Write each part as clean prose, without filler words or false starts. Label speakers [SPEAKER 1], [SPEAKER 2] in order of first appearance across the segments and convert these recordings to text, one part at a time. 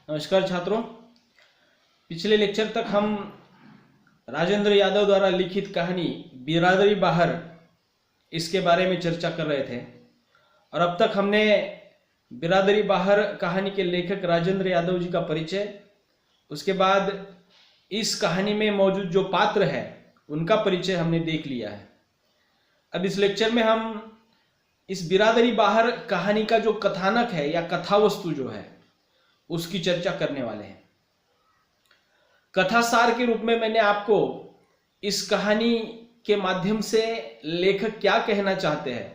[SPEAKER 1] नमस्कार छात्रों। पिछले लेक्चर तक हम राजेंद्र यादव द्वारा लिखित कहानी बिरादरी बाहर इसके बारे में चर्चा कर रहे थे और अब तक हमने बिरादरी बाहर कहानी के लेखक राजेंद्र यादव जी का परिचय, उसके बाद इस कहानी में मौजूद जो पात्र है उनका परिचय हमने देख लिया है। अब इस लेक्चर में हम इस बिरादरी बाहर कहानी का जो कथानक है या कथावस्तु जो है उसकी चर्चा करने वाले हैं। कथासार के रूप में मैंने आपको इस कहानी के माध्यम से लेखक क्या कहना चाहते हैं,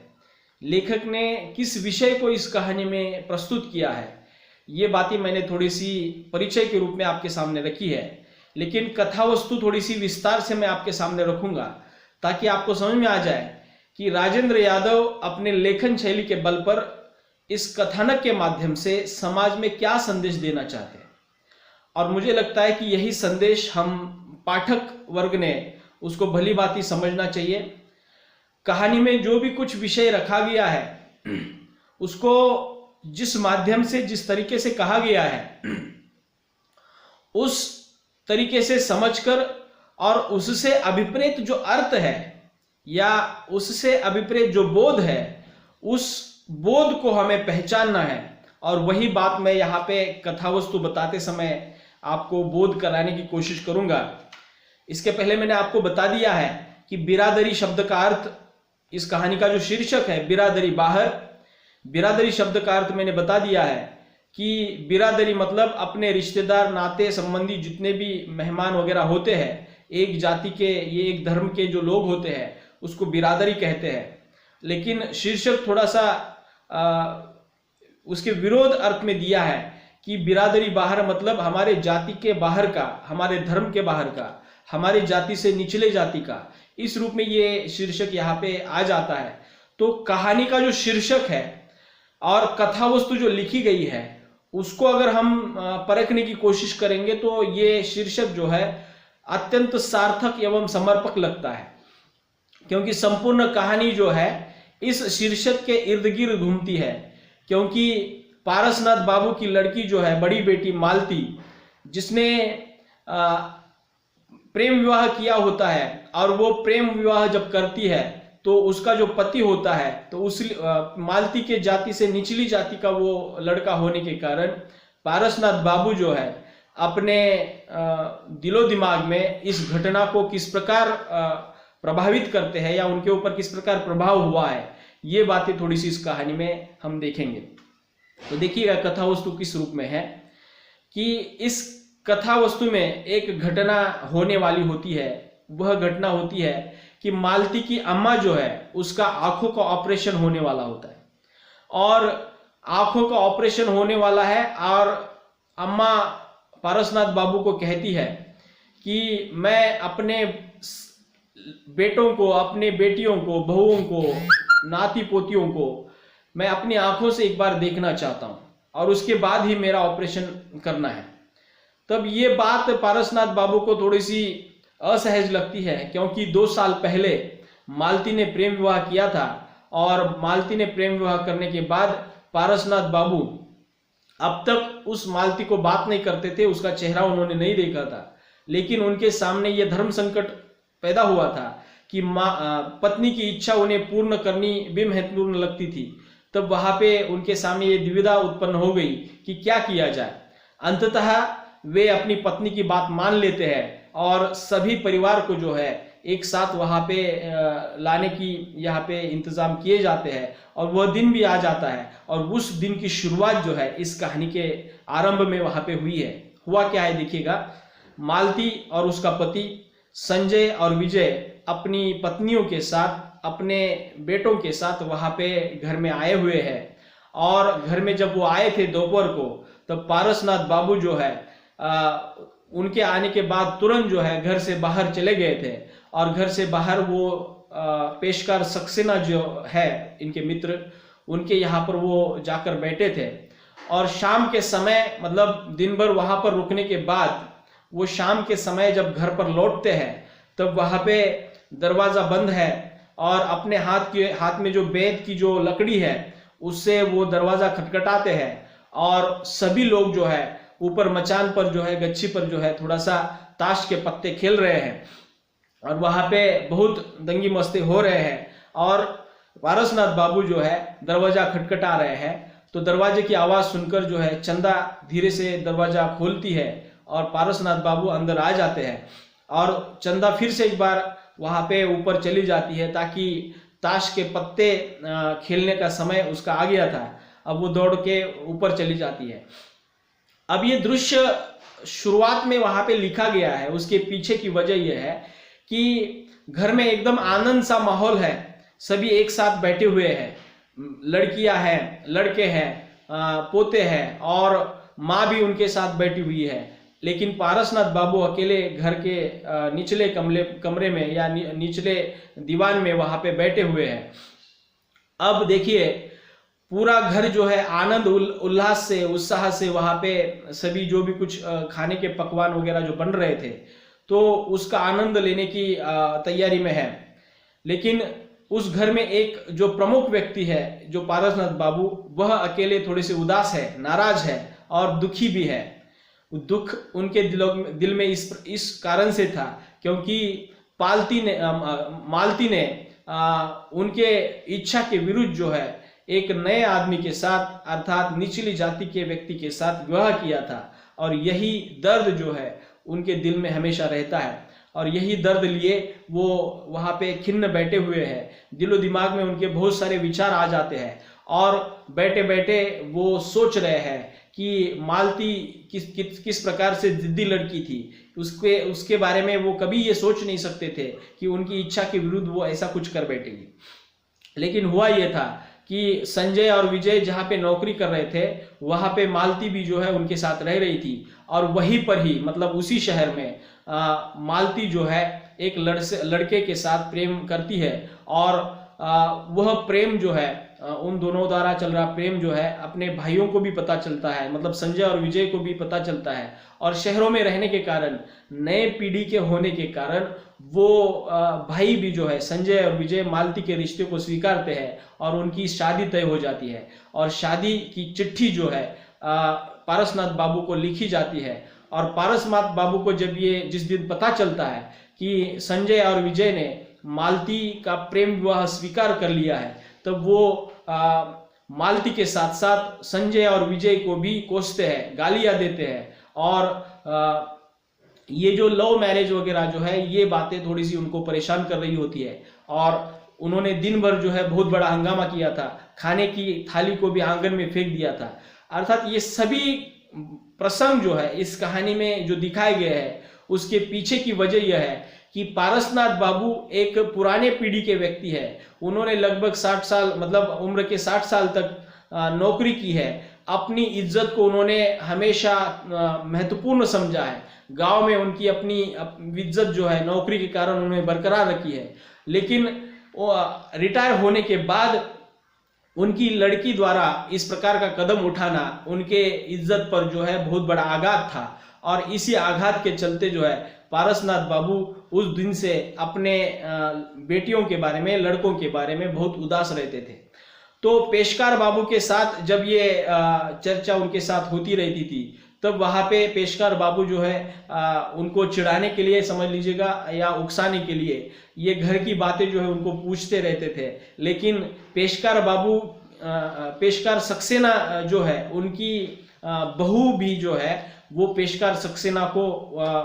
[SPEAKER 1] लेखक ने किस विषय को इस कहानी में प्रस्तुत किया है, ये बातें मैंने थोड़ी सी परिचय के रूप में आपके सामने रखी है। लेकिन कथावस्तु थोड़ी सी विस्तार से मैं आपके सामने रखूंगा ताकि आपको समझ में आ जाए कि राजेंद्र यादव अपने लेखन शैली के बल पर इस कथानक के माध्यम से समाज में क्या संदेश देना चाहते हैं। और मुझे लगता है कि यही संदेश हम पाठक वर्ग ने उसको भली भांति समझना चाहिए। कहानी में जो भी कुछ विषय रखा गया है उसको जिस माध्यम से जिस तरीके से कहा गया है उस तरीके से समझकर और उससे अभिप्रेत जो अर्थ है या उससे अभिप्रेत जो बोध है उस बोध को हमें पहचानना है। और वही बात मैं यहाँ पे कथावस्तु बताते समय आपको बोध कराने की कोशिश करूंगा। इसके पहले मैंने आपको बता दिया है कि बिरादरी शब्द का अर्थ, इस कहानी का जो शीर्षक है बिरादरी बाहर, बिरादरी शब्द का अर्थ मैंने बता दिया है कि बिरादरी मतलब अपने रिश्तेदार, नाते संबंधी जितने भी मेहमान वगैरह होते हैं, एक जाति के, ये एक धर्म के जो लोग होते हैं उसको बिरादरी कहते हैं। लेकिन शीर्षक थोड़ा सा उसके विरोध अर्थ में दिया है कि बिरादरी बाहर मतलब हमारे जाति के बाहर का, हमारे धर्म के बाहर का, हमारे जाति से निचले जाति का, इस रूप में ये शीर्षक यहाँ पे आ जाता है। तो कहानी का जो शीर्षक है और कथावस्तु जो लिखी गई है उसको अगर हम परखने की कोशिश करेंगे तो ये शीर्षक जो है अत्यंत सार्थक एवं समर्पक लगता है, क्योंकि संपूर्ण कहानी जो है इस शीर्षक के इर्द गिर्द घूमती है। क्योंकि पारसनाथ बाबू की लड़की जो है, बड़ी बेटी मालती, जिसने प्रेम विवाह किया होता है और वो प्रेम विवाह जब करती है तो उसका जो पति होता है तो उस मालती के जाति से निचली जाति का वो लड़का होने के कारण पारसनाथ बाबू जो है अपने दिलो दिमाग में इस घटना को किस प्रकार प्रभावित करते हैं या उनके ऊपर किस प्रकार प्रभाव हुआ है, ये बातें थोड़ी सी इस कहानी में हम देखेंगे। तो देखिएगा कथावस्तु किस रूप में है कि इस कथावस्तु में एक घटना होने वाली होती है। वह घटना होती है कि मालती की अम्मा जो है उसका आंखों का ऑपरेशन होने वाला होता है और आंखों का ऑपरेशन होने वाला है और अम्मा पारसनाथ बाबू को कहती है कि मैं अपने बेटों को, अपने बेटियों को, बहुओं को, नाती पोतियों को मैं अपनी आंखों से एक बार देखना चाहता हूं और उसके बाद ही मेरा ऑपरेशन करना है। तब ये बात पारसनाथ बाबू को थोड़ी सी असहज लगती है, क्योंकि 2 साल पहले मालती ने प्रेम विवाह किया था और मालती ने प्रेम विवाह करने के बाद पारसनाथ बाबू अब तक उस मालती को बात नहीं करते थे, उसका चेहरा उन्होंने नहीं देखा था। लेकिन उनके सामने ये धर्म संकट पैदा हुआ था कि पत्नी की इच्छा उन्हें पूर्ण करनी भी महत्वपूर्ण लगती थी। तब वहां पे उनके सामने ये दुविधा उत्पन्न हो गई कि क्या किया जाए। अंततः वे अपनी पत्नी की बात मान लेते हैं और सभी परिवार को जो है एक साथ वहां पे लाने की यहाँ पे इंतजाम किए जाते हैं और वह दिन भी आ जाता है। और उस दिन की शुरुआत जो है इस कहानी के आरंभ में वहां पे हुई है। हुआ क्या है देखिएगा, मालती और उसका पति संजय और विजय अपनी पत्नियों के साथ, अपने बेटों के साथ वहां पे घर में आए हुए हैं। और घर में जब वो आए थे दोपहर को, तब पारसनाथ बाबू जो है उनके आने के बाद तुरंत जो है घर से बाहर चले गए थे और घर से बाहर वो पेशकार सक्सेना जो है इनके मित्र, उनके यहाँ पर वो जाकर बैठे थे। और शाम के समय, मतलब दिन भर वहां पर रुकने के बाद वो शाम के समय जब घर पर लौटते हैं तब वहां पे दरवाजा बंद है और अपने हाथ में जो बेंत की जो लकड़ी है उससे वो दरवाजा खटखटाते हैं और सभी लोग जो है ऊपर मचान पर जो है, गच्छी पर जो है थोड़ा सा ताश के पत्ते खेल रहे हैं और वहां पे बहुत दंगी मस्ती हो रहे हैं। और पारसनाथ बाबू जो है दरवाजा खटखटा रहे हैं। तो दरवाजे की आवाज सुनकर जो है चंदा धीरे से दरवाजा खोलती है और पारसनाथ बाबू अंदर आ जाते हैं। और चंदा फिर से एक बार वहां पे ऊपर चली जाती है ताकि ताश के पत्ते खेलने का समय उसका आ गया था। अब वो दौड़ के ऊपर चली जाती है। अब ये दृश्य शुरुआत में वहां पे लिखा गया है, उसके पीछे की वजह यह है कि घर में एकदम आनंद सा माहौल है, सभी एक साथ बैठे हुए हैं, लड़कियां हैं, लड़के हैं, पोते हैं और माँ भी उनके साथ बैठी हुई है। लेकिन पारसनाथ बाबू अकेले घर के निचले कमरे में या निचले दीवान में वहां पे बैठे हुए हैं। अब देखिए पूरा घर जो है आनंद उल्लास से, उत्साह से वहां पे सभी जो भी कुछ खाने के पकवान वगैरह जो बन रहे थे तो उसका आनंद लेने की तैयारी में है। लेकिन उस घर में एक जो प्रमुख व्यक्ति है जो पारसनाथ बाबू, वह अकेले थोड़े से उदास है, नाराज है और दुखी भी है। दुख उनके दिल में इस कारण से था क्योंकि मालती ने उनके इच्छा के विरुद्ध जो है एक नए आदमी के साथ अर्थात निचली जाति के व्यक्ति के साथ विवाह किया था। और यही दर्द जो है उनके दिल में हमेशा रहता है और यही दर्द लिए वो वहां पे खिन्न बैठे हुए हैं। दिलो दिमाग में उनके बहुत सारे विचार आ जाते हैं और बैठे बैठे वो सोच रहे हैं कि मालती किस प्रकार से जिद्दी लड़की थी। उसके बारे में वो कभी ये सोच नहीं सकते थे कि उनकी इच्छा के विरुद्ध वो ऐसा कुछ कर बैठेगी। लेकिन हुआ ये था कि संजय और विजय जहाँ पे नौकरी कर रहे थे वहां पे मालती भी जो है उनके साथ रह रही थी और वहीं पर ही मतलब उसी शहर में मालती जो है एक लड़के के साथ प्रेम करती है और वह प्रेम जो है उन दोनों द्वारा चल रहा प्रेम जो है अपने भाइयों को भी पता चलता है, मतलब संजय और विजय को भी पता चलता है। और शहरों में रहने के कारण, नए पीढ़ी के होने के कारण वो भाई भी जो है संजय और विजय मालती के रिश्ते को स्वीकारते हैं और उनकी शादी तय हो जाती है। और शादी की चिट्ठी जो है पारसनाथ बाबू को लिखी जाती है। और पारसनाथ बाबू को जब ये जिस दिन पता चलता है कि संजय और विजय ने मालती का प्रेम विवाह स्वीकार कर लिया है, तब वो मालती के साथ साथ संजय और विजय को भी कोसते हैं, गालियां देते हैं। और ये जो लव मैरिज वगैरह जो है ये बातें थोड़ी सी उनको परेशान कर रही होती है। और उन्होंने दिन भर जो है बहुत बड़ा हंगामा किया था, खाने की थाली को भी आंगन में फेंक दिया था। अर्थात ये सभी प्रसंग जो है इस कहानी में जो दिखाए गए हैं उसके पीछे की वजह यह है कि पारसनाथ बाबू एक पुराने पीढ़ी के व्यक्ति है। उन्होंने लगभग 60 साल मतलब उम्र के 60 साल तक नौकरी की है। अपनी इज्जत को उन्होंने हमेशा महत्वपूर्ण समझा है। गांव में उनकी अपनी इज्जत जो है नौकरी के कारण उन्होंने बरकरार रखी है। लेकिन रिटायर होने के बाद उनकी लड़की द्वारा इस प्रकार का कदम उठाना उनके इज्जत पर जो है बहुत बड़ा आघात था। और इसी आघात के चलते जो है पारसनाथ बाबू उस दिन से अपने बेटियों के बारे में, लड़कों के बारे में बहुत उदास रहते थे। तो पेशकार बाबू के साथ जब ये चर्चा उनके साथ होती रहती थी तब वहां पे पेशकार बाबू जो है उनको चिढ़ाने के लिए समझ लीजिएगा या उकसाने के लिए ये घर की बातें जो है उनको पूछते रहते थे। लेकिन पेशकार बाबू, पेशकार सक्सेना जो है उनकी बहू भी जो है वो पेशकार सक्सेना को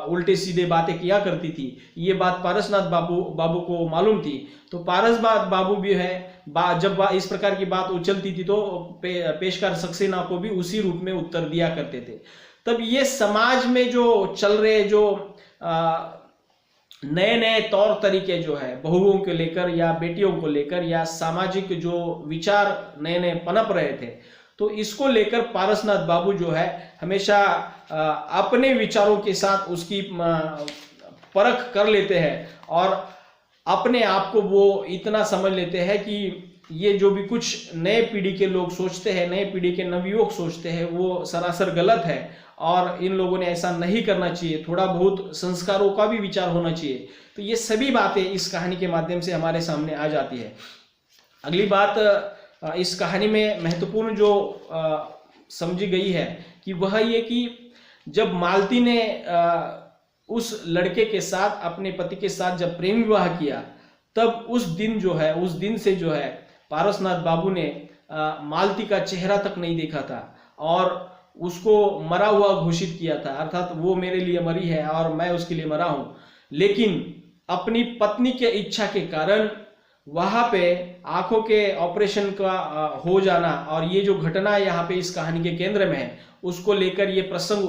[SPEAKER 1] उल्टे सीधे बातें किया करती थी। ये बात पारसनाथ बाबू को मालूम थी। तो पारसनाथ बाबू भी है जब इस प्रकार की बात उछलती थी तो पेशकार सक्सेना को भी उसी रूप में उत्तर दिया करते थे। तब ये समाज में जो चल रहे जो नए नए तौर तरीके जो है बहुओं को लेकर या बेटियों को लेकर या सामाजिक जो विचार नए नए पनप रहे थे, तो इसको लेकर पारसनाथ बाबू जो है हमेशा अपने विचारों के साथ उसकी परख कर लेते हैं और अपने आप को वो इतना समझ लेते हैं कि ये जो भी कुछ नए पीढ़ी के लोग सोचते हैं, नए पीढ़ी के नवयुवक सोचते हैं, वो सरासर गलत है और इन लोगों ने ऐसा नहीं करना चाहिए। थोड़ा बहुत संस्कारों का भी विचार होना चाहिए। तो ये सभी बातें इस कहानी के माध्यम से हमारे सामने आ जाती है। अगली बात इस कहानी में महत्वपूर्ण जो समझी गई है कि वह ये कि जब मालती ने उस लड़के के साथ, अपने पति के साथ जब प्रेम विवाह किया, तब उस दिन से जो है पारसनाथ बाबू ने मालती का चेहरा तक नहीं देखा था और उसको मरा हुआ घोषित किया था, अर्थात वो मेरे लिए मरी है और मैं उसके लिए मरा हूं। लेकिन अपनी पत्नी के इच्छा के कारण वहां पे आंखों के ऑपरेशन का हो जाना और ये जो घटना यहाँ पे इस कहानी के केंद्र में है, उसको लेकर ये प्रसंग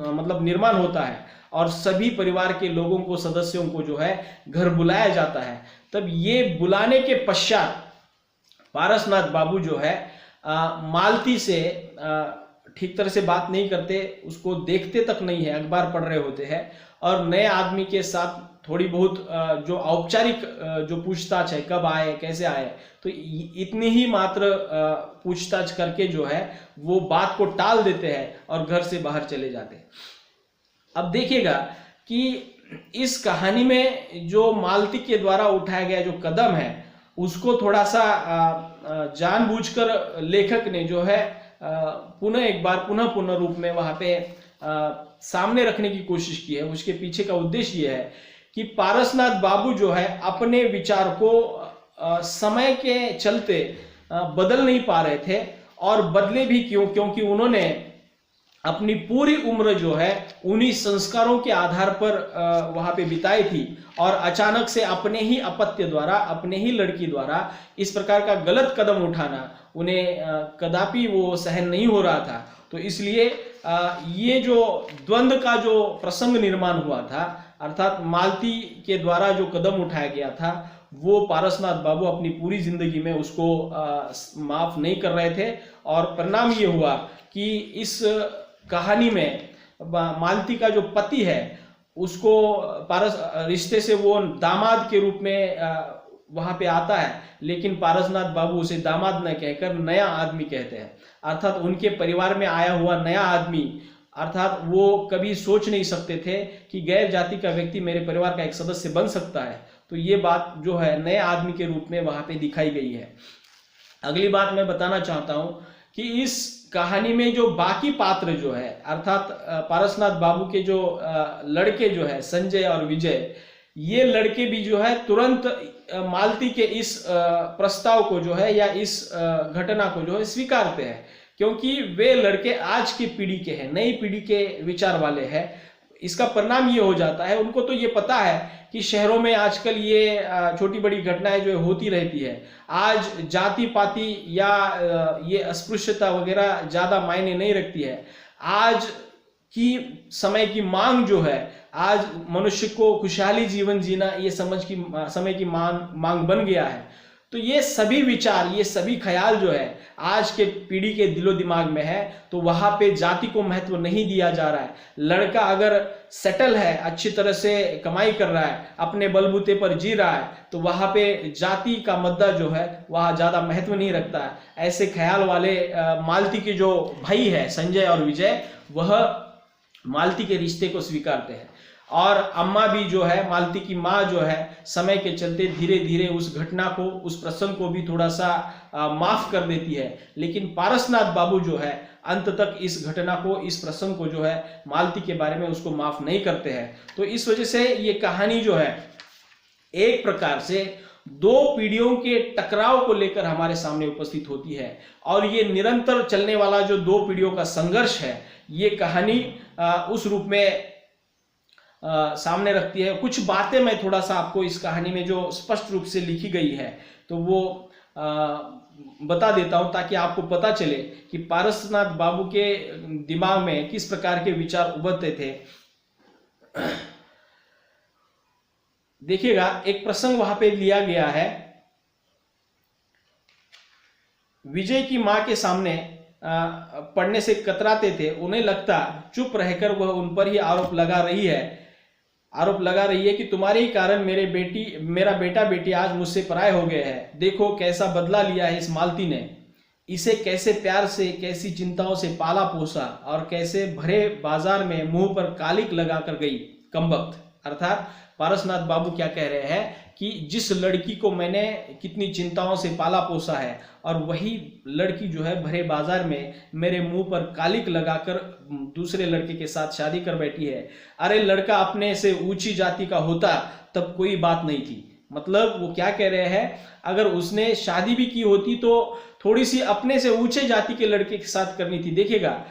[SPEAKER 1] मतलब निर्माण होता है और सभी परिवार के लोगों को, सदस्यों को जो है घर बुलाया जाता है। तब ये बुलाने के पश्चात पारसनाथ बाबू जो है मालती से ठीक तरह से बात नहीं करते, उसको देखते तक नहीं है, अखबार पढ़ रहे होते हैं और नए आदमी के साथ थोड़ी बहुत जो औपचारिक जो पूछताछ है, कब आए, कैसे आए, तो इतनी ही मात्र पूछताछ करके जो है वो बात को टाल देते हैं और घर से बाहर चले जाते हैं। अब देखिएगा कि इस कहानी में जो मालती के द्वारा उठाया गया जो कदम है, उसको थोड़ा सा जानबूझकर लेखक ने जो है पुनः रूप में वहां पे सामने रखने की कोशिश की है। उसके पीछे का उद्देश्य यह है कि पारसनाथ बाबू जो है अपने विचार को समय के चलते बदल नहीं पा रहे थे और बदले भी क्योंकि उन्होंने अपनी पूरी उम्र जो है उन्हीं संस्कारों के आधार पर वहां पे बिताई थी और अचानक से अपने ही अपत्य द्वारा, अपने ही लड़की द्वारा इस प्रकार का गलत कदम उठाना उन्हें कदापि वो सहन नहीं हो रहा था। तो इसलिए ये जो द्वंद्व का जो प्रसंग निर्माण हुआ था, अर्थात मालती के द्वारा जो कदम उठाया गया था, वो पारसनाथ बाबू अपनी पूरी जिंदगी में उसको माफ नहीं कर रहे थे और परिणाम ये हुआ कि इस कहानी में मालती का जो पति है उसको रिश्ते से वो दामाद के रूप में वहां पे आता है, लेकिन पारसनाथ बाबू उसे दामाद न कहकर नया आदमी कहते हैं। अर्थात उनके परिवार में आया हुआ नया आदमी, अर्थात वो कभी सोच नहीं सकते थे कि गैर जाति का व्यक्ति मेरे परिवार का एक सदस्य बन सकता है। तो ये बात जो है नए आदमी के रूप में वहां पे दिखाई गई है। अगली बात मैं बताना चाहता हूं कि इस कहानी में जो बाकी पात्र जो है, अर्थात पारसनाथ बाबू के जो लड़के जो है संजय और विजय, ये लड़के भी जो है तुरंत मालती के इस प्रस्ताव को जो है या इस घटना को जो है स्वीकारते हैं, क्योंकि वे लड़के आज की पीढ़ी के हैं, नई पीढ़ी के विचार वाले हैं। इसका परिणाम ये हो जाता है, उनको तो ये पता है कि शहरों में आजकल ये छोटी बड़ी घटनाएं जो होती रहती है। आज जाति पाति या ये अस्पृश्यता वगैरह ज्यादा मायने नहीं रखती है। आज की समय की मांग जो है, आज मनुष्य को खुशहाली जीवन जीना ये समय की मांग बन गया है। तो ये सभी विचार, ये सभी ख्याल जो है आज के पीढ़ी के दिलो दिमाग में है, तो वहां पे जाति को महत्व नहीं दिया जा रहा है। लड़का अगर सेटल है, अच्छी तरह से कमाई कर रहा है, अपने बलबूते पर जी रहा है, तो वहां पे जाति का मुद्दा जो है वहां ज्यादा महत्व नहीं रखता है। ऐसे ख्याल वाले मालती के जो भाई है संजय और विजय, वह मालती के रिश्ते को स्वीकारते हैं और अम्मा भी जो है, मालती की माँ जो है, समय के चलते धीरे धीरे उस घटना को, उस प्रसंग को भी थोड़ा सा माफ कर देती है। लेकिन पारसनाथ बाबू जो है अंत तक इस घटना को, इस प्रसंग को जो है मालती के बारे में उसको माफ नहीं करते हैं। तो इस वजह से ये कहानी जो है एक प्रकार से दो पीढ़ियों के टकराव को लेकर हमारे सामने उपस्थित होती है और ये निरंतर चलने वाला जो दो पीढ़ियों का संघर्ष है, ये कहानी उस रूप में सामने रखती है। कुछ बातें मैं थोड़ा सा आपको इस कहानी में जो स्पष्ट रूप से लिखी गई है तो वो बता देता हूं, ताकि आपको पता चले कि पारसनाथ बाबू के दिमाग में किस प्रकार के विचार उभरते थे। देखिएगा, एक प्रसंग वहां पे लिया गया है। विजय की मां के सामने पढ़ने से कतराते थे, उन्हें लगता चुप रहकर वह उन पर ही आरोप लगा रही है कि तुम्हारे ही कारण मेरा बेटा बेटी आज मुझसे पराये हो गए हैं। देखो कैसा बदला लिया है इस मालती ने, इसे कैसे प्यार से, कैसी चिंताओं से पाला पोसा और कैसे भरे बाजार में मुंह पर कालिक लगा कर गई कमबख्त। अर्थात पारसनाथ बाबू क्या कह रहे हैं कि जिस लड़की को मैंने कितनी चिंताओं से पाला पोसा है, और वही लड़की जो है भरे बाजार में मेरे मुंह पर कालिक लगाकर दूसरे लड़के के साथ शादी कर बैठी है। अरे लड़का अपने से ऊंची जाति का होता तब कोई बात नहीं थी। मतलब वो क्या कह रहे हैं, अगर उसने शादी भी की होती तो थोड़ी सी अपने से ऊंचे जाति के लड़के के साथ करनी थी। देखिएगा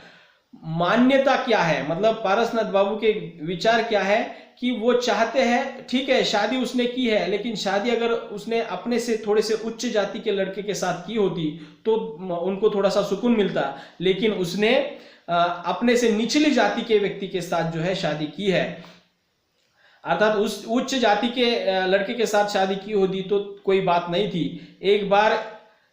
[SPEAKER 1] मान्यता क्या है, मतलब पारसनाथ बाबू के विचार क्या है कि वो चाहते हैं, ठीक है शादी उसने की है, लेकिन शादी अगर उसने अपने से थोड़े से उच्च जाति के लड़के के साथ की होती तो उनको थोड़ा सा सुकून मिलता, लेकिन उसने अपने से निचली जाति के व्यक्ति के साथ जो है शादी की है, अर्थात उस उच्च जाति के लड़के के साथ शादी की होती तो कोई बात नहीं थी। एक बार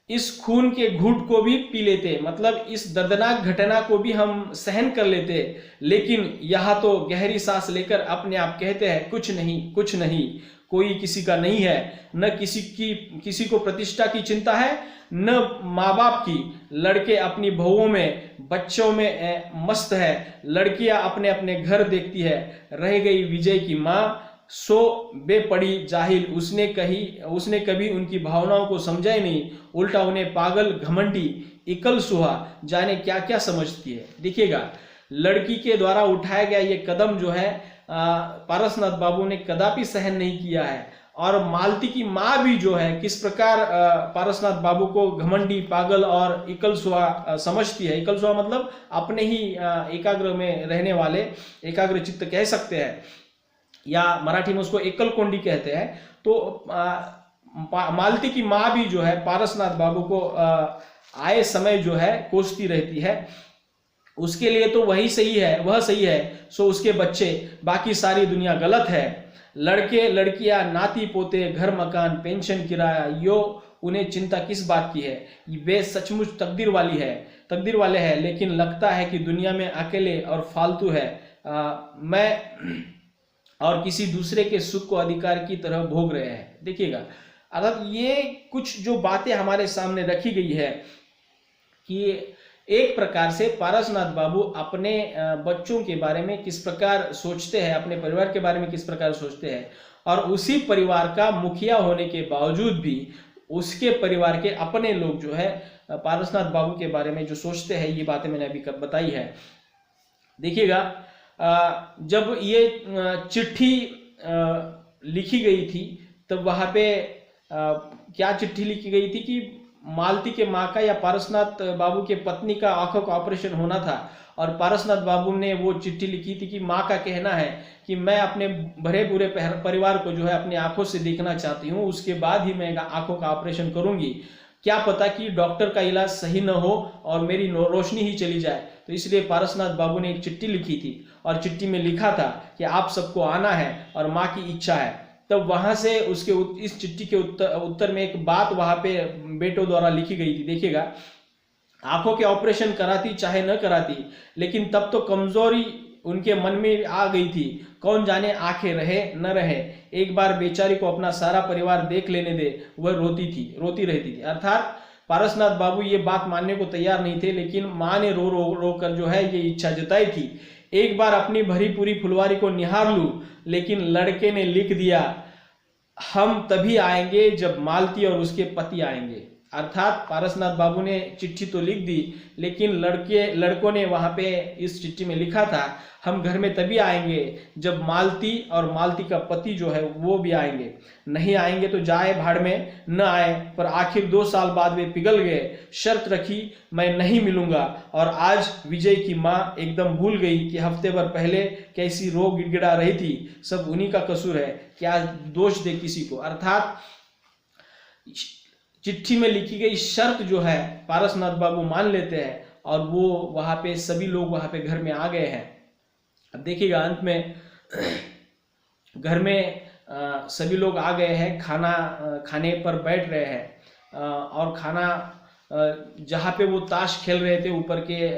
[SPEAKER 1] इस खून के घूंट को भी पी लेते, मतलब इस दर्दनाक घटना को भी हम सहन कर लेते, लेकिन यहाँ तो गहरी सांस लेकर अपने आप कहते हैं कुछ नहीं, कुछ नहीं, कोई किसी का नहीं है, न किसी को प्रतिष्ठा की चिंता है, न माँ बाप की। लड़के अपनी बहुओं में बच्चों में मस्त है, लड़कियां अपने अपने घर देखती है। रह गई विजय की माँ सो बेपड़ी जाहिल, उसने कभी उनकी भावनाओं को समझा ही नहीं, उल्टा उन्हें पागल घमंडी इकल सुहा जाने क्या क्या समझती है। देखिएगा लड़की के द्वारा उठाया गया ये कदम जो है पारसनाथ बाबू ने कदापि सहन नहीं किया है, और मालती की माँ भी जो है किस प्रकार पारसनाथ बाबू को घमंडी, पागल और इकल सुहा समझती है। इकल सुहा मतलब अपने ही एकाग्र में रहने वाले, एकाग्र चित्त कह सकते हैं, या मराठी में उसको एकल कोंडी कहते हैं। तो मालती की माँ भी जो है पारसनाथ बाबू को आए समय जो है कोसती रहती है। उसके लिए तो वही सही है, वह सही है, सो उसके बच्चे, बाकी सारी दुनिया गलत है। लड़के लड़कियां, नाती पोते, घर मकान, पेंशन, किराया, यो उन्हें चिंता किस बात की है, वे सचमुच तकदीर वाले हैं, लेकिन लगता है कि दुनिया में अकेले और फालतू है। मैं और किसी दूसरे के सुख को अधिकार की तरह भोग रहे हैं। देखिएगा अर्थात ये कुछ जो बातें हमारे सामने रखी गई है कि एक प्रकार से पारसनाथ बाबू अपने बच्चों के बारे में किस प्रकार सोचते हैं, अपने परिवार के बारे में किस प्रकार सोचते हैं, और उसी परिवार का मुखिया होने के बावजूद भी उसके परिवार के अपने लोग जो है पारसनाथ बाबू के बारे में जो सोचते हैं, ये बातें मैंने अभी बताई है। देखिएगा जब ये चिट्ठी लिखी गई थी तब वहां पे क्या चिट्ठी लिखी गई थी कि मालती के माँ का या पारसनाथ बाबू के पत्नी का आंखों का ऑपरेशन होना था, और पारसनाथ बाबू ने वो चिट्ठी लिखी थी कि माँ का कहना है कि मैं अपने भरे पूरे परिवार को जो है अपनी आंखों से देखना चाहती हूँ, उसके बाद ही मैं आंखों का ऑपरेशन करूंगी। क्या पता कि डॉक्टर का इलाज सही न हो और मेरी रोशनी ही चली जाए। तो इसलिए पारसनाथ बाबू ने एक चिट्ठी लिखी थी, और चिट्ठी में लिखा था कि आप सबको आना है और माँ की इच्छा है। तब वहां से उसके इस चिट्ठी के उत्तर में एक बात वहां पे बेटों द्वारा लिखी गई थी। देखिएगा आंखों के ऑपरेशन कराती चाहे न कराती, लेकिन तब तो कमजोरी उनके मन में आ गई थी, कौन जाने आंखें रहे न रहे, एक बार बेचारी को अपना सारा परिवार देख लेने दे। वह रोती रहती थी। अर्थात पारसनाथ बाबू ये बात मानने को तैयार नहीं थे, लेकिन माँ ने रो कर जो है ये इच्छा जताई थी, एक बार अपनी भरी पूरी फुलवारी को निहार लूं। लेकिन लड़के ने लिख दिया, हम तभी आएंगे जब मालती और उसके पति आएंगे। अर्थात पारसनाथ बाबू ने चिट्ठी तो लिख दी, लेकिन लड़कों ने वहां पे इस चिट्ठी में लिखा था, हम घर में तभी आएंगे जब मालती और मालती का पति जो है वो भी आएंगे, नहीं आएंगे तो जाए भाड़ में, न आए। पर आखिर 2 साल बाद वे पिघल गए। शर्त रखी मैं नहीं मिलूंगा, और आज विजय की माँ एकदम भूल गई कि हफ्ते भर पहले कैसी रो गिड़गिड़ा रही थी। सब उन्हीं का कसूर है, क्या दोष दे किसी को। अर्थात चिट्ठी में लिखी गई शर्त जो है पारसनाथ बाबू मान लेते हैं, और वो वहां पे सभी लोग वहां पे घर में आ गए हैं। अब देखिएगा अंत में घर में सभी लोग आ गए हैं, खाने पर बैठ रहे हैं, और खाना जहाँ पे वो ताश खेल रहे थे ऊपर के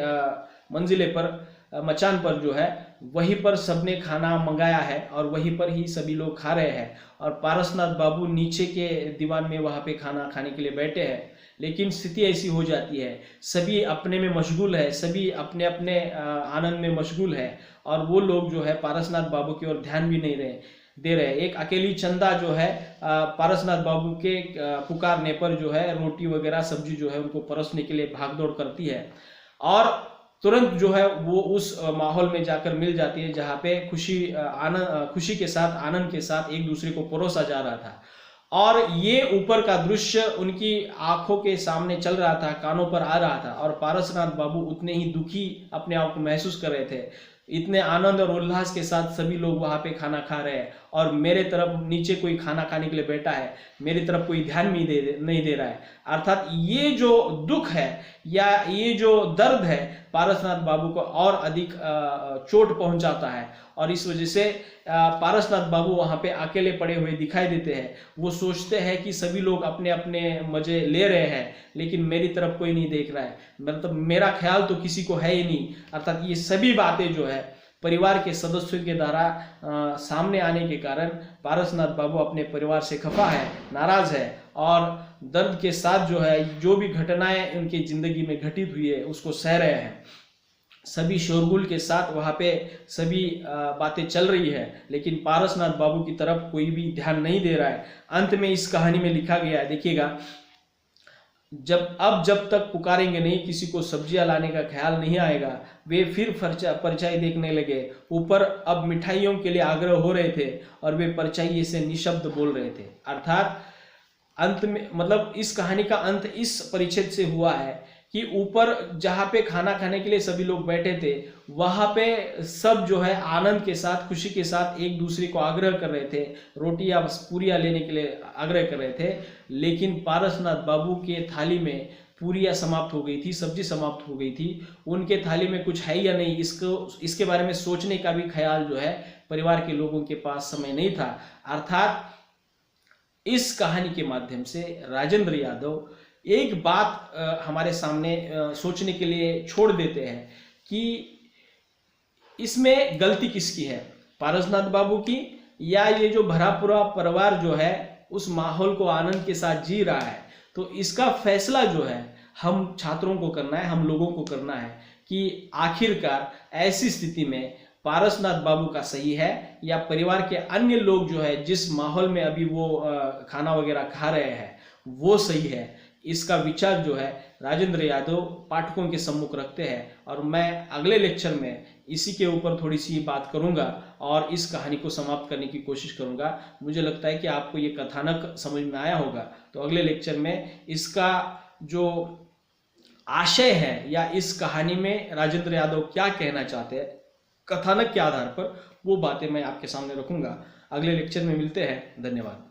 [SPEAKER 1] मंजिले पर, मचान पर जो है, वहीं पर सबने खाना मंगाया है और वहीं पर ही सभी लोग खा रहे हैं। और पारसनाथ बाबू नीचे के दीवान में वहां पे खाना खाने के लिए बैठे हैं। लेकिन स्थिति ऐसी हो जाती है, सभी अपने में मशगूल है, सभी अपने अपने आनंद में मशगूल है, और वो लोग जो है पारसनाथ बाबू की ओर ध्यान भी नहीं रहे। दे रहे हैं। एक अकेली चंदा जो है पारसनाथ बाबू के पुकारने पर जो है रोटी वगैरह सब्जी जो है उनको परोसने के लिए भागदौड़ करती है और तुरंत जो है वो उस माहौल में जाकर मिल जाती है जहाँ पे खुशी के साथ, आनंद के साथ एक दूसरे को परोसा जा रहा था। और ये ऊपर का दृश्य उनकी आंखों के सामने चल रहा था, कानों पर आ रहा था और पारसनाथ बाबू उतने ही दुखी अपने आप को महसूस कर रहे थे। इतने आनंद और उल्लास के साथ सभी लोग वहां पे खाना खा रहे हैं और मेरे तरफ नीचे कोई खाना खाने के लिए बैठा है, मेरी तरफ कोई ध्यान नहीं दे रहा है। अर्थात ये जो दुख है या ये जो दर्द है पारसनाथ बाबू को और अधिक चोट पहुंचाता है और इस वजह से पारसनाथ बाबू वहां पे अकेले पड़े हुए दिखाई देते हैं। वो सोचते हैं कि सभी लोग अपने अपने मजे ले रहे हैं लेकिन मेरी तरफ कोई नहीं देख रहा है, मतलब मेरा ख्याल तो किसी को है ही नहीं। अर्थात ये सभी बातें जो है परिवार के सदस्यों के द्वारा सामने आने के कारण पारसनाथ बाबू अपने परिवार से खफा है, नाराज है और दर्द के साथ जो है जो भी घटनाएं उनकी जिंदगी में घटित हुई है उसको सह रहे हैं। सभी शोरगुल के साथ वहां पे सभी बातें चल रही है लेकिन पारसनाथ बाबू की तरफ कोई भी ध्यान नहीं दे रहा है। अंत में इस कहानी में लिखा गया है, देखिएगा, जब तक पुकारेंगे नहीं, किसी को सब्जियां लाने का ख्याल नहीं आएगा। वे फिर परछाई देखने लगे। ऊपर अब मिठाइयों के लिए आग्रह हो रहे थे और वे परछाई से निशब्द बोल रहे थे। अर्थात अंत में, मतलब इस कहानी का अंत इस परिच्छेद से हुआ है कि ऊपर जहाँ पे खाना खाने के लिए सभी लोग बैठे थे वहां पे सब जो है आनंद के साथ, खुशी के साथ एक दूसरे को आग्रह कर रहे थे, रोटी या पूरियां लेने के लिए आग्रह कर रहे थे। लेकिन पारसनाथ बाबू के थाली में पूरियां समाप्त हो गई थी, सब्जी समाप्त हो गई थी। उनके थाली में कुछ है या नहीं इसके बारे में सोचने का भी ख्याल जो है परिवार के लोगों के पास समय नहीं था। अर्थात इस कहानी के माध्यम से राजेंद्र यादव एक बात हमारे सामने सोचने के लिए छोड़ देते हैं कि इसमें गलती किसकी है, पारसनाथ बाबू की या ये जो भरा पूरा परिवार जो है उस माहौल को आनंद के साथ जी रहा है। तो इसका फैसला जो है हम छात्रों को करना है, हम लोगों को करना है कि आखिरकार ऐसी स्थिति में पारसनाथ बाबू का सही है या परिवार के अन्य लोग जो है जिस माहौल में अभी वो खाना वगैरह खा रहे हैं वो सही है। इसका विचार जो है राजेंद्र यादव पाठकों के सम्मुख रखते हैं और मैं अगले लेक्चर में इसी के ऊपर थोड़ी सी बात करूंगा और इस कहानी को समाप्त करने की कोशिश करूंगा। मुझे लगता है कि आपको ये कथानक समझ में आया होगा। तो अगले लेक्चर में इसका जो आशय है या इस कहानी में राजेंद्र यादव क्या कहना चाहते हैं कथानक के आधार पर, वो बातें मैं आपके सामने रखूंगा। अगले लेक्चर में मिलते हैं। धन्यवाद।